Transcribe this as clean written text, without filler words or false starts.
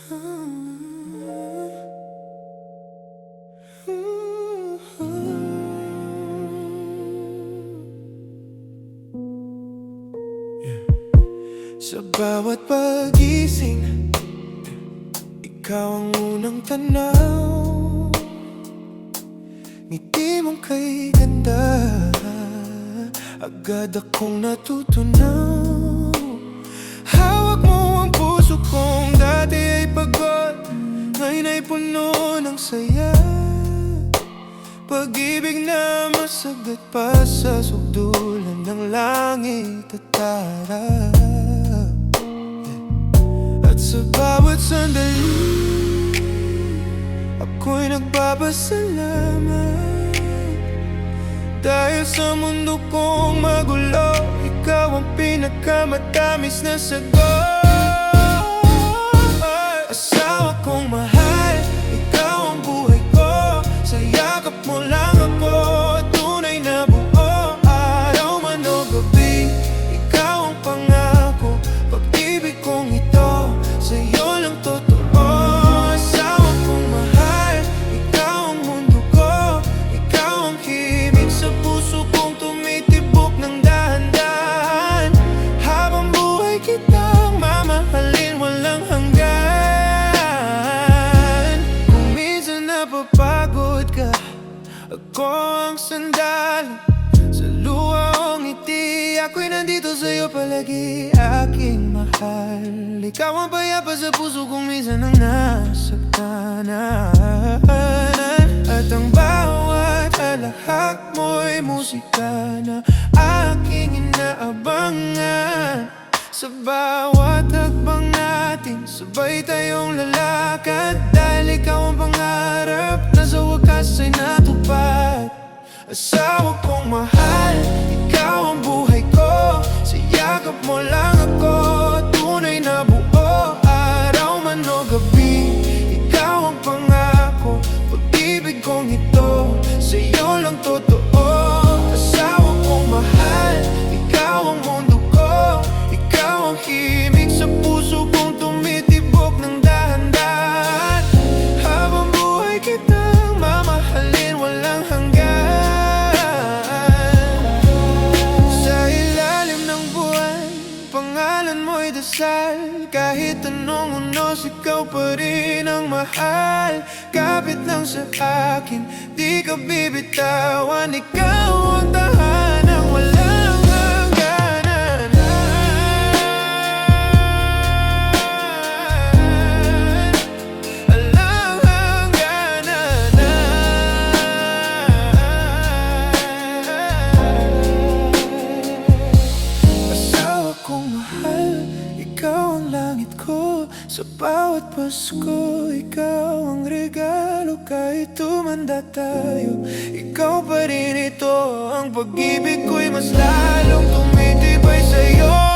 Sa bawat pagising, ikaw ang unang tanaw. Ngiti mong kay ganda, agad akong natutunaw. Hawak mo ang puso kong dati ay pagod, ngayon ay puno ng saya. Pag-ibig na masagat pa sa sugdulan ng langit at tara. At sa bawat sandali, ako'y nagpapasalamat. Dahil sa mundo kong magulo, ikaw ang pinakamatamis na sagot. Asawa kong mahal, ikaw ang buhay ko. Sa yakap mo lang ako, tunay na buo. Araw man o gabi, ikaw ang pangako. Pag-ibig kong ito, sa'yo lang totoo. Asawa kong mahal, ikaw ang mundo ko. Ikaw ang himig sa puso kong tumitibok ng dahan-dahan. Habang buhay kitang mamahalin walang hanggan. Kung minsan napapagod ka, ako ang sandalan. Sa luha o ngiti, ako'y nandito sa'yo palagi, aking mahal. Ikaw ang payapa sa puso kung minsan ang nasaktanan. At ang bawat alahak mo'y musika na aking inaabangan. Sa bawat hakbang natin, sabay tayong lalakad. Dahil ikaw ang pangarap na sa wakas ay natupad. Asawa kong mahal, ikaw ang buhay ko. Sa yakap mo lang ako, tunay na buo. Araw man o gabi, ikaw ang pangako. Pag-ibig kong ito, sa'yo lang totoo. Asawa kong mahal, ikaw ang mundo ko. Ikaw ang himig sa puso kong tumitibok ng dahan-dahan. Habang buhay kitang mamahalin walang hanggan. Pangalan mo'y dasal, kahit anong unos, ikaw pa rin ang mahal. Kapit lang sa akin, di ka bibitawan. Ikaw ang tahanang walang hangganan. Walang hangganan. Asawa kong mahal, ikaw ang langit ko. Sa bawat Pasko, ikaw ang regalo. Kahit tumanda tayo, ikaw pa rin ito. Ang pag-ibig ko'y mas lalong tumitibay sa'yo.